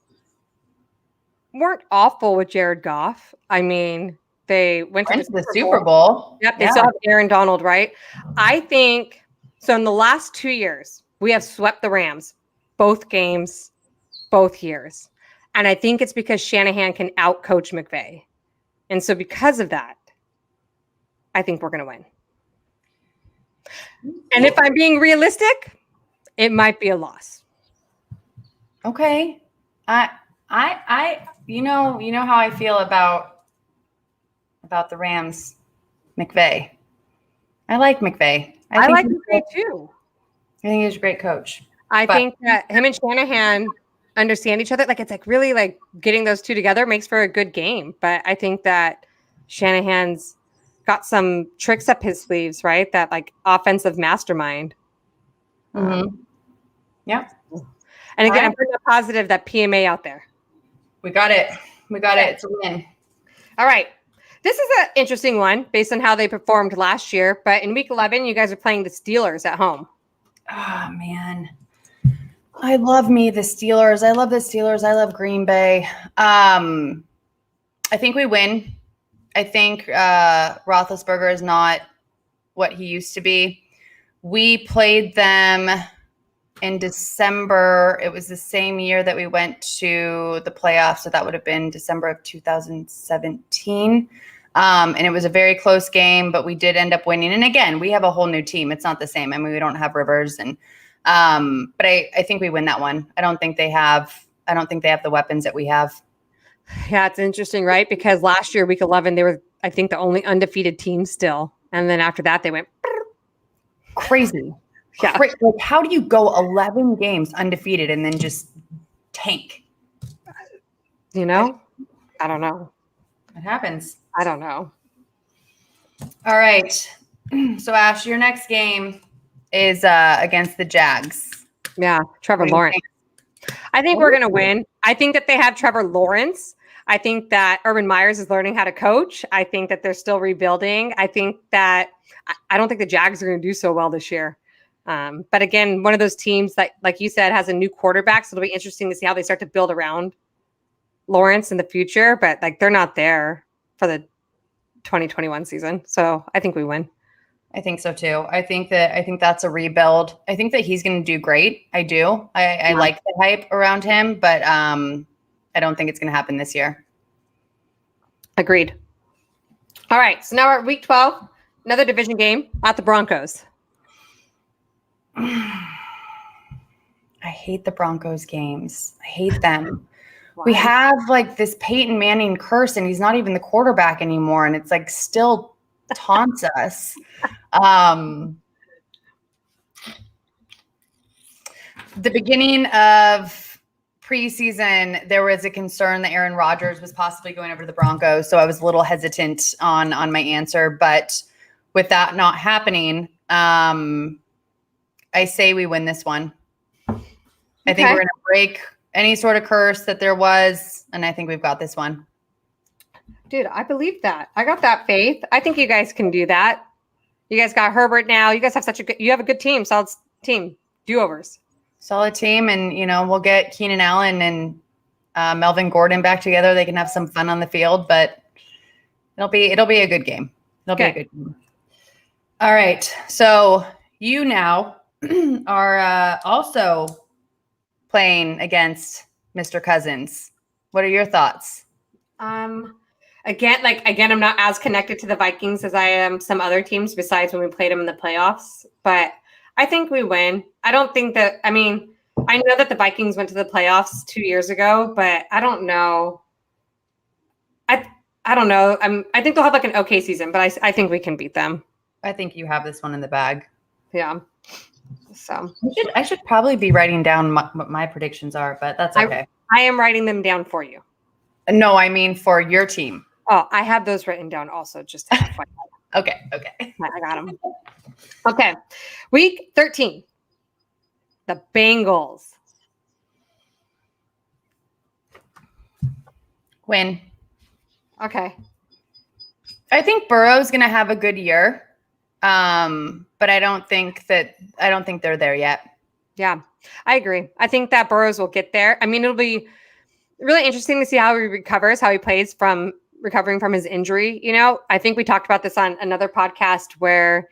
weren't awful with Jared Goff. I mean, they went to the Super Bowl. Yep, they still have Aaron Donald, right? I think so. In the last 2 years, we have swept the Rams, both games, both years, and I think it's because Shanahan can outcoach McVay, and so because of that, I think we're going to win. And if I'm being realistic, it might be a loss. Okay, you know how I feel about the Rams, McVay. I like McVay. I like McVay too. I think he's a great coach. I think that him and Shanahan understand each other. Like it's like really like getting those two together makes for a good game. But I think that Shanahan's got some tricks up his sleeves, right? That like offensive mastermind. Mm-hmm. Yeah. And again, I'm putting a positive that PMA out there. We got it. It's a win. All right. This is an interesting one based on how they performed last year. But in week 11, you guys are playing the Steelers at home. Oh, man. I love the Steelers. I love the Steelers. I love Green Bay. I think we win. I think Roethlisberger is not what he used to be. We played them in December. It was the same year that we went to the playoffs. So that would have been December of 2017. And it was a very close game, but we did end up winning. And again, we have a whole new team. It's not the same. I mean, we don't have Rivers but I think we win that one. I don't think they have the weapons that we have. Yeah, it's interesting, right? Because last year, week 11, they were, I think, the only undefeated team still. And then after that, they went crazy. Yeah. Like, how do you go 11 games undefeated and then just tank? You know? I don't know. It happens. I don't know. All right. So, Ash, your next game is against the Jags. Yeah, Trevor Lawrence. I think we're going to win. I think that they have Trevor Lawrence. I think that Urban Myers is learning how to coach. I think that they're still rebuilding. I think that I don't think the Jags are going to do so well this year. But again, one of those teams that, like you said, has a new quarterback. So it'll be interesting to see how they start to build around Lawrence in the future. But like they're not there for the 2021 season. So I think we win. I think so too. I think that's a rebuild. I think that he's going to do great. I do. I like the hype around him, but I don't think it's going to happen this year. Agreed. All right. So now we're at week 12, another division game at the Broncos. I hate the Broncos games. I hate them. Why? We have like this Peyton Manning curse and he's not even the quarterback anymore. And it's like still taunts us. the beginning of preseason, there was a concern that Aaron Rodgers was possibly going over to the Broncos. So I was a little hesitant on my answer. But with that not happening, I say we win this one. I think we're going to break any sort of curse that there was. And I think we've got this one. Dude, I believe that. I got that faith. I think you guys can do that. You guys got Herbert now. You guys have you have a good team, solid team, do-overs. Solid team. And, we'll get Keenan Allen and Melvin Gordon back together. They can have some fun on the field, but it'll be a good game. It'll be a good game. All right. So you now are also playing against Mr. Cousins. What are your thoughts? Again, I'm not as connected to the Vikings as I am some other teams besides when we played them in the playoffs, but I think we win. I don't think that, I know that the Vikings went to the playoffs 2 years ago, but I don't know. I don't know. I think they'll have like an okay season, but I think we can beat them. I think you have this one in the bag. Yeah. So I should probably be writing down what my predictions are, but that's okay. I am writing them down for you. No, I mean for your team. Oh, I have those written down also, just to have fun. Okay. I got them. Okay. Week 13. The Bengals. Win. Okay. I think Burrow's going to have a good year. But I don't think they're there yet. Yeah, I agree. I think that Burrows will get there. It'll be really interesting to see how he recovers, how he plays from recovering from his injury. I think we talked about this on another podcast where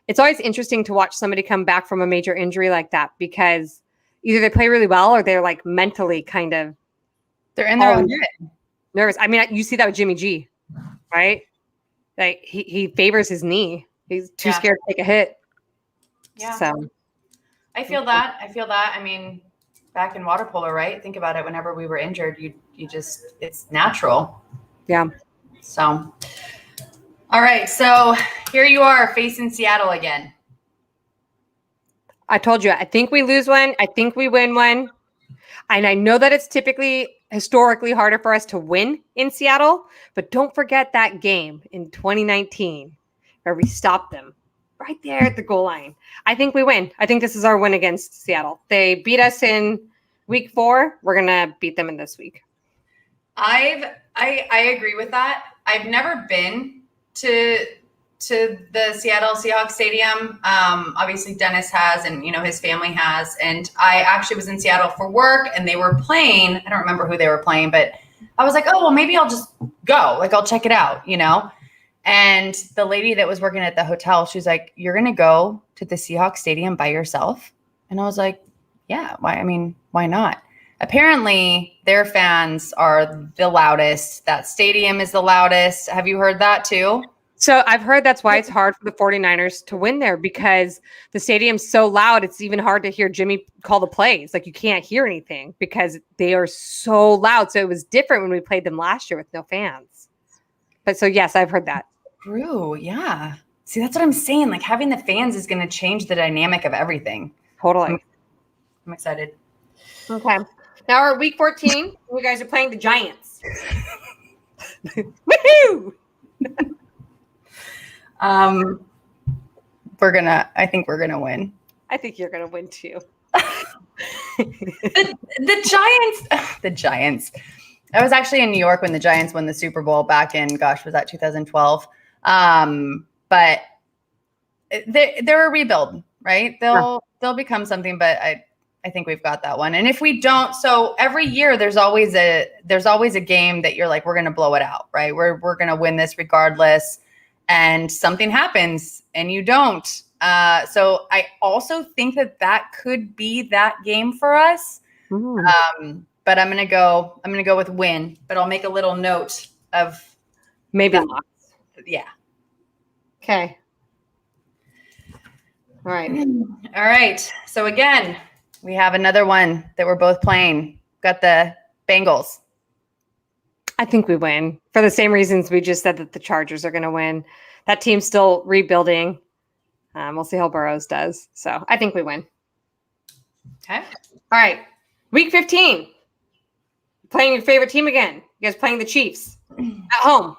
it's always interesting to watch somebody come back from a major injury like that, because either they play really well or they're like mentally they're in their own head. Nervous. You see that with Jimmy G, right? Like he favors his knee. He's too scared to take a hit. Yeah. So I feel that. Back in water polo, right? Think about it. Whenever we were injured, you just, it's natural. Yeah. So, all right. So here you are facing Seattle again. I told you, I think we lose one. I think we win one. And I know that it's historically harder for us to win in Seattle, but don't forget that game in 2019 where we stopped them right there at the goal line. I think we win. I think this is our win against Seattle. They beat us in week 4. We're going to beat them in this week. I agree with that. I've never been to the Seattle Seahawks stadium. Obviously Dennis has, and his family has, and I actually was in Seattle for work and they were playing. I don't remember who they were playing, but I was like, oh, well, maybe I'll just go. Like, I'll check it out, And the lady that was working at the hotel, she was like, you're going to go to the Seahawks stadium by yourself? And I was like, yeah, why not? Apparently their fans are the loudest. That stadium is the loudest. Have you heard that too? So I've heard that's why it's hard for the 49ers to win there, because the stadium's so loud. It's even hard to hear Jimmy call the plays. Like, you can't hear anything because they are so loud. So it was different when we played them last year with no fans. But so, yes, I've heard that. True. Yeah. See, that's what I'm saying. Like, having the fans is going to change the dynamic of everything. Totally. I'm excited. Okay. Now we're week 14. You guys are playing the Giants. Woohoo! I think we're gonna win. I think you're gonna win too. The Giants. I was actually in New York when the Giants won the Super Bowl back in, was that 2012? But they're a rebuild, right? They'll become something, but I think we've got that one. And if we don't, so every year there's always a game that you're like, we're going to blow it out, right? We're going to win this regardless. And something happens and you don't. So I also think that could be that game for us. Mm-hmm. But I'm going to go with win, but I'll make a little note of maybe loss. Yeah. Okay. All right. So again, we have another one that we're both playing. Got the Bengals. I think we win for the same reasons we just said that the Chargers are going to win. That team's still rebuilding. We'll see how Burrows does. So I think we win. Okay. All right. Week 15. Playing your favorite team again. You guys playing the Chiefs at home.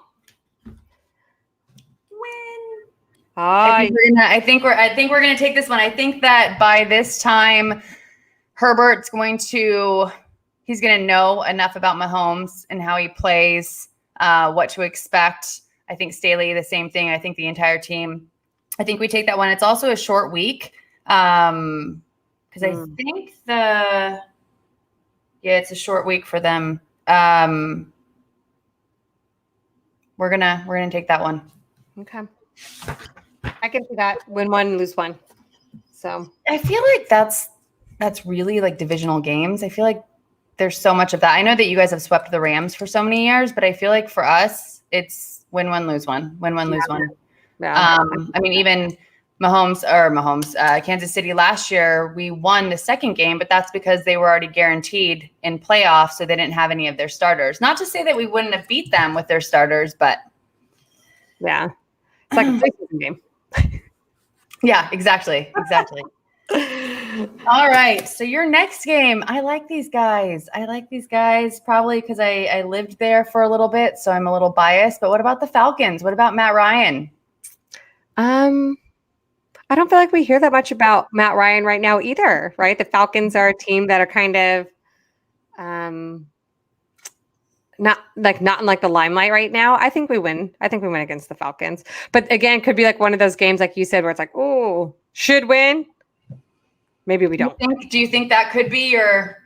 Win. I think we're gonna take this one. I think that by this time, Herbert's he's gonna know enough about Mahomes and how he plays, what to expect. I think Staley, the same thing. I think the entire team. I think we take that one. It's also a short week. Because I think it's a short week for them. We're gonna take that one. Okay. I can see that. Win one, lose one. So I feel like that's really like divisional games. I feel like there's so much of that. I know that you guys have swept the Rams for so many years, but I feel like for us, it's win one, lose one. Win one, lose one. yeah. I mean, even Kansas City last year, we won the second game, but that's because they were already guaranteed in playoffs, so they didn't have any of their starters. Not to say that we wouldn't have beat them with their starters, but yeah, it's like a preseason game. Yeah, exactly. All right, so your next game, I like these guys. Probably because I lived there for a little bit, so I'm a little biased. But what about the Falcons? What about Matt Ryan? I don't feel like we hear that much about Matt Ryan right now either, right? The Falcons are a team that are kind of not in like the limelight right now. I think we win. I think we win against the Falcons. But again, could be like one of those games like you said where it's like, oh, should win. Maybe we don't. Do you think that could be your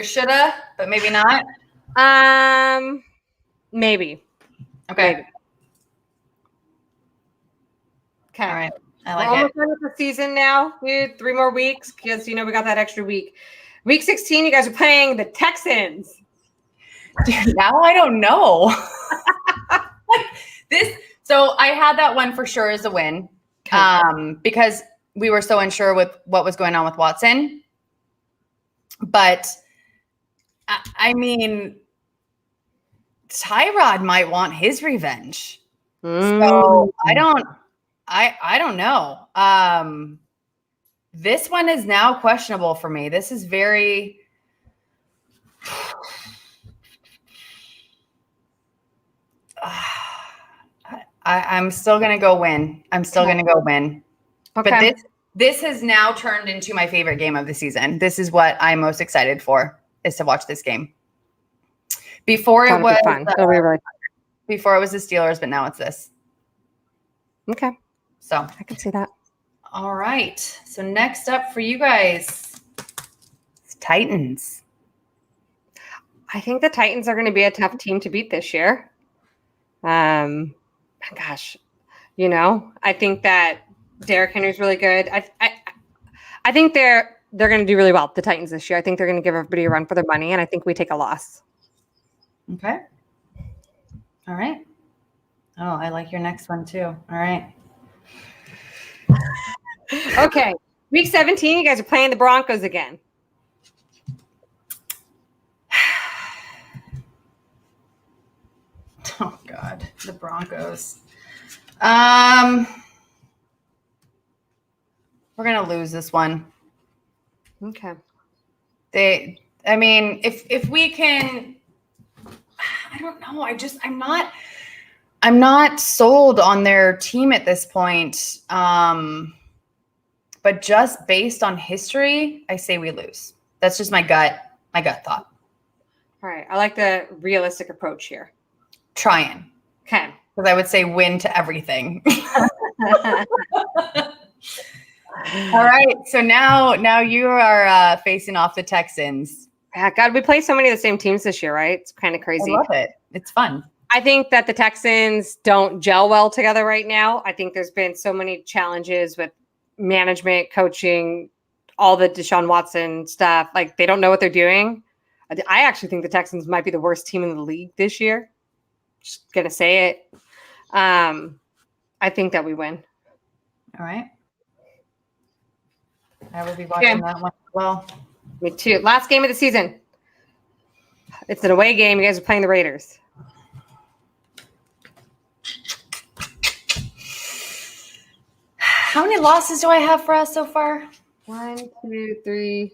shoulda, but maybe not? Maybe. Okay. Maybe. Okay. All right. I We're like almost it. done with the season now. We had 3 more weeks because we got that extra week. Week 16, you guys are playing the Texans. Dude, now I don't know. So I had that one for sure as a win. Because we were so unsure with what was going on with Watson. But I mean, Tyrod might want his revenge. So I don't know. This one is now questionable for me. This is very I'm still gonna go win. Okay. But this has now turned into my favorite game of the season. This is what I'm most excited for, is to watch this game. Before it was fun. It'll be really fun. Before it was the Steelers, but now it's this. Okay. So I can see that. All right. So next up for you guys, it's Titans. I think the Titans are going to be a tough team to beat this year. Gosh, I think that Derrick Henry's really good. I think they're going to do really well, the Titans this year. I think they're going to give everybody a run for their money, and I think we take a loss. Okay. All right. Oh, I like your next one too. All right. Okay. Week 17, you guys are playing the Broncos again. Oh God, the Broncos. We're gonna lose this one. Okay. If we can, I don't know. I'm not sold on their team at this point. But just based on history, I say we lose. That's just my gut thought. All right. I like the realistic approach here. Trying. Okay. Because I would say win to everything. All right. So now you are facing off the Texans. Yeah, God, we play so many of the same teams this year, right? It's kind of crazy. I love it. It's fun. I think that the Texans don't gel well together right now. I think there's been so many challenges with management, coaching, all the Deshaun Watson stuff. Like, they don't know what they're doing. I actually think the Texans might be the worst team in the league this year. Just gonna say it. I think that we win. All right. I will be watching that one as well. Me too. Last game of the season. It's an away game. You guys are playing the Raiders. How many losses do I have for us so far? 1, 2, 3,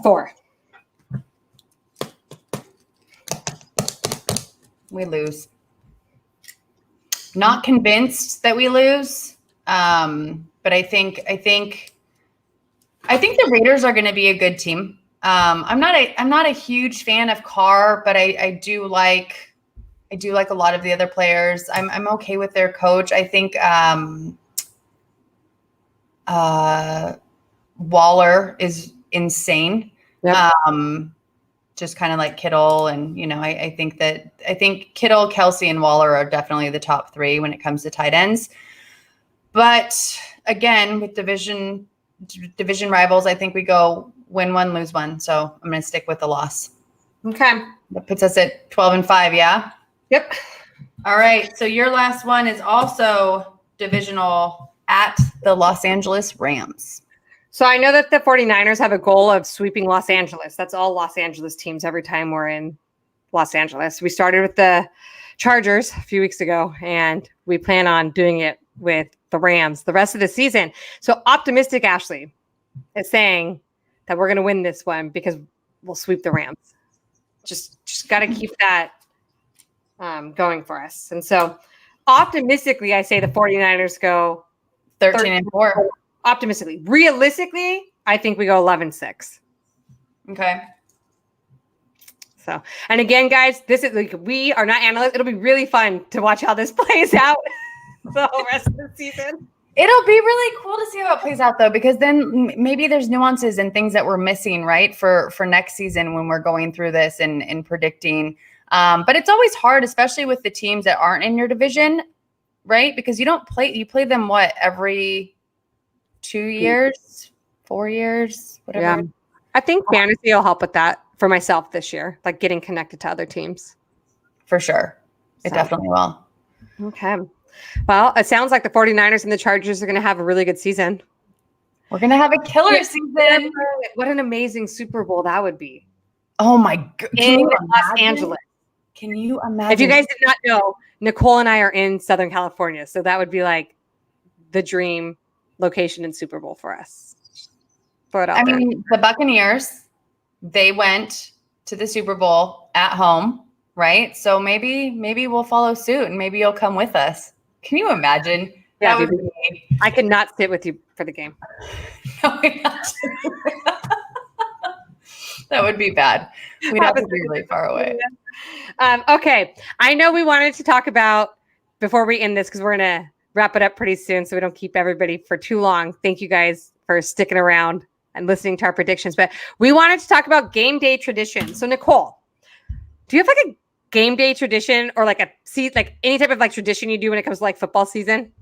4. We lose. Not convinced that we lose, but I think the Raiders are going to be a good team. I'm not a huge fan of Carr, but I do like a lot of the other players. I'm okay with their coach. I think Waller is insane. Yep. Just kind of like Kittle. And, I think Kittle, Kelsey, and Waller are definitely the top 3 when it comes to tight ends. But again, with division rivals, I think we go win 1, lose 1. So I'm going to stick with the loss. Okay. That puts us at 12-5. Yeah. Yep. All right. So your last one is also divisional at the Los Angeles Rams. So I know that the 49ers have a goal of sweeping Los Angeles. That's all Los Angeles teams every time we're in Los Angeles. We started with the Chargers a few weeks ago, and we plan on doing it with the Rams the rest of the season. So Optimistic Ashley is saying that we're going to win this one because we'll sweep the Rams. Just got to keep that going for us. And so optimistically, I say the 49ers go 13-4. Optimistically. Realistically, I think we go 11-6. Okay. So, and again, guys, this is like, we are not analysts. It'll be really fun to watch how this plays out the whole rest of the season. It'll be really cool to see how it plays out, though, because then maybe there's nuances and things that we're missing, right, for next season when we're going through this and predicting. But it's always hard, especially with the teams that aren't in your division, right? Because you play them every 2 years, 4 years, whatever. Yeah. I think fantasy will help with that for myself this year, like getting connected to other teams. For sure. It definitely will. Okay. Well, it sounds like the 49ers and the Chargers are going to have a really good season. We're going to have a killer season. What an amazing Super Bowl that would be. Oh, my God. In Los Angeles. Can you imagine? If you guys did not know, Nicole and I are in Southern California. So that would be like the dream location in Super Bowl for us. Mean, the Buccaneers, they went to the Super Bowl at home, right? So maybe we'll follow suit and maybe you'll come with us. Can you imagine? Yeah, I could not sit with you for the game. No, that would be bad. We'd have to be really far away. Okay. I know we wanted to talk about, before we end this, because we're going to wrap it up pretty soon so we don't keep everybody for too long. Thank you guys for sticking around and listening to our predictions. But we wanted to talk about game day tradition. So Nicole, do you have like a game day tradition or like any type of like tradition you do when it comes to like football season?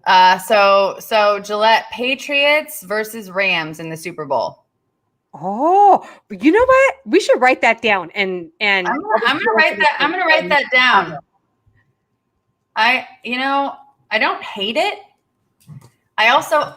So Gillette, Patriots versus Rams in the Super Bowl. Oh, you know what? We should write that down. And I'm gonna write that down. I don't hate it. I also,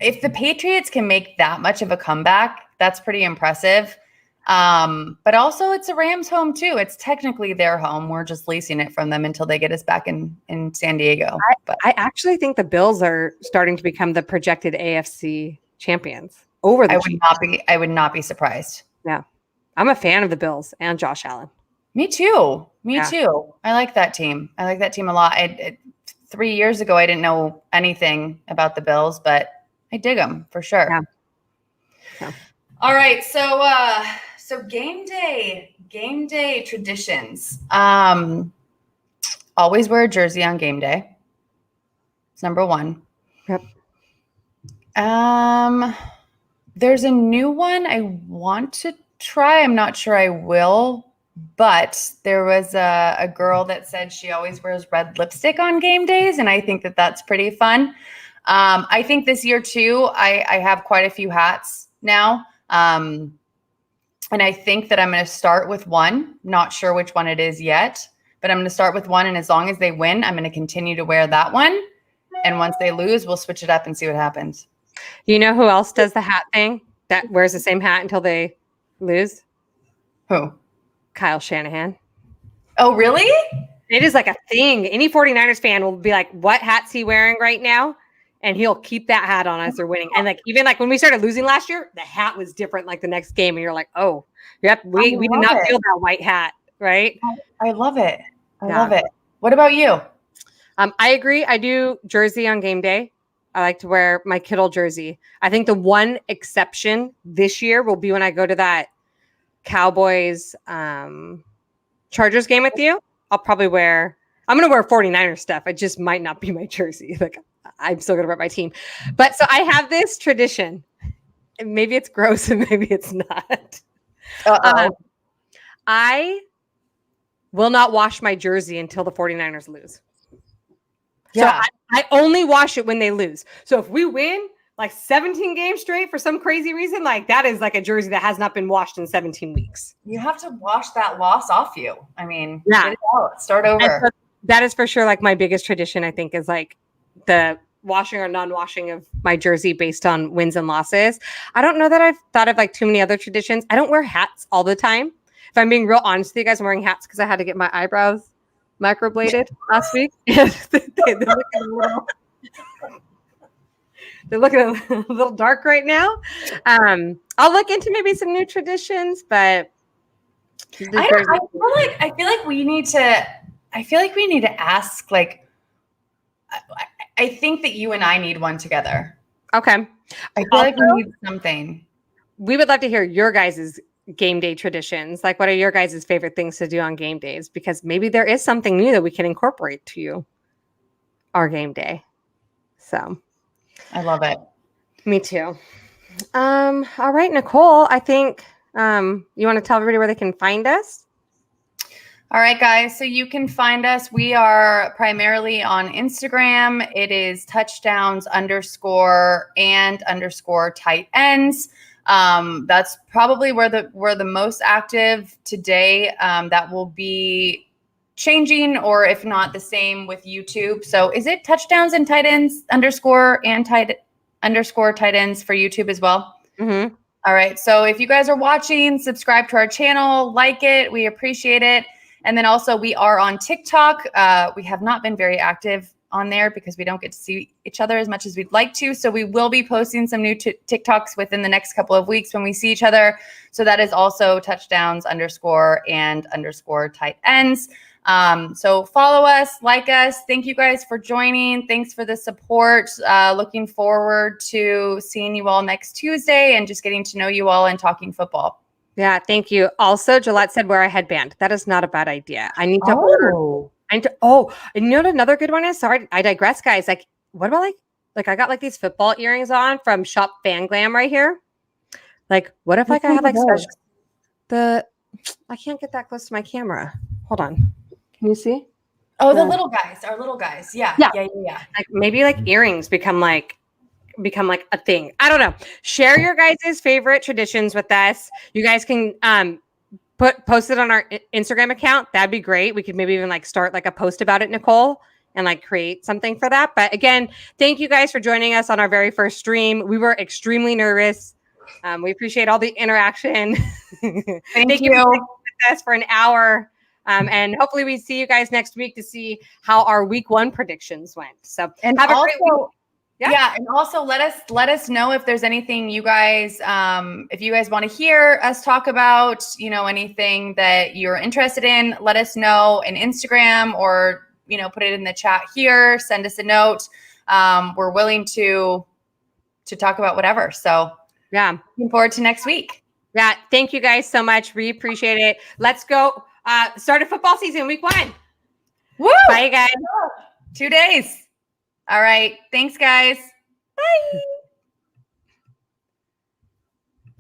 if the Patriots can make that much of a comeback, that's pretty impressive. But also it's a Rams home too. It's technically their home. We're just leasing it from them until they get us back in San Diego. I actually think the Bills are starting to become the projected AFC champions over the I would not be surprised. Yeah. I'm a fan of the Bills and Josh Allen. Me too. Too. I like that team. I like that team a lot. 3 years ago, I didn't know anything about the Bills, but I dig them for sure. Yeah. All right. So game day traditions. Always wear a jersey on game day. It's number one. Yep. There's a new one I want to try. I'm not sure I will, but there was a girl that said she always wears red lipstick on game days, and I think that that's pretty fun. I think this year too, I have quite a few hats now. And I think that I'm going to start with one. Not sure which one it is yet, but I'm going to start with one. And as long as they win, I'm going to continue to wear that one. And once they lose, we'll switch it up and see what happens. You know who else does the hat thing that wears the same hat until they lose? Who? Kyle Shanahan. Oh, really? It is like a thing. Any 49ers fan will be like, what hat's he wearing right now? and he'll keep that hat on as they're winning. And like even like when we started losing last year, the hat was different like the next game, and you're like, oh, yep, we did not feel that white hat, right? I love it. I love it. What about you? I agree. I do jersey on game day. I like to wear my Kittle jersey. I think the one exception this year will be when I go to that Cowboys Chargers game with you. I'm going to wear 49ers stuff. It just might not be my jersey. Like I'm still going to wear my team. But so I have this tradition. Maybe it's gross and maybe it's not. I will not wash my jersey until the 49ers lose. Yeah. So I only wash it when they lose. So if we win like 17 games straight for some crazy reason, like that is like a jersey that has not been washed in 17 weeks. You have to wash that loss off you. I mean, get it out, start over. So that is for sure like my biggest tradition, I think, is like the washing or non-washing of my jersey based on wins and losses. I don't know that I've thought of like too many other traditions. I don't wear hats all the time. If I'm being real honest with you guys, I'm wearing hats because I had to get my eyebrows microbladed last week. They're looking a little dark right now. I'll look into maybe some new traditions, but I feel like we need to ask, like, I think that you and I need one together. Okay. I feel like we need something. We would love to hear your guys' game day traditions. Like, what are your guys' favorite things to do on game days? Because maybe there is something new that we can incorporate to our game day. So I love it. Me too. All right, Nicole, I think you want to tell everybody where they can find us? All right, guys. So you can find us. We are primarily on Instagram. It is touchdowns _and_ tight ends. That's probably where the most active today. That will be changing, or if not the same with YouTube. So is it touchdowns and tight ends _ and tight ends for YouTube as well? Mm-hmm. All right. So if you guys are watching, subscribe to our channel, like it. We appreciate it. And then also we are on TikTok. We have not been very active on there because we don't get to see each other as much as we'd like to. So we will be posting some new TikToks within the next couple of weeks when we see each other. So that is also touchdowns _ and _ tight ends. So follow us, like us. Thank you guys for joining. Thanks for the support. Looking forward to seeing you all next Tuesday and just getting to know you all and talking football. Yeah, thank you. Also, Gillette said wear a headband. That is not a bad idea. I need to order. And you know what another good one is? Sorry, I digress, guys. Like, what about like I got like these football earrings on from Shop Fan Glam right here. Like, what if like I have like special I can't get that close to my camera. Hold on. Can you see? Oh, the little guys, our little guys. Yeah. Like maybe like earrings become like a thing. I don't know. Share your guys' favorite traditions with us. You guys can post it on our Instagram account. That'd be great. We could maybe even like start like a post about it, Nicole, and like create something for that. But again, thank you guys for joining us on our very first stream. We were extremely nervous. We appreciate all the interaction. Thank you for being with us for an hour. And hopefully we see you guys next week to see how our week 1 predictions went. So and have a great week. Yeah. And also let us know if there's anything you guys, if you guys want to hear us talk about, anything that you're interested in, let us know in Instagram or, put it in the chat here, send us a note. We're willing to talk about whatever. So yeah, looking forward to next week. Yeah. Thank you guys so much. We appreciate it. Let's go. Start a football season, week 1. Woo! Bye, guys. 2 days. All right. Thanks, guys. Bye.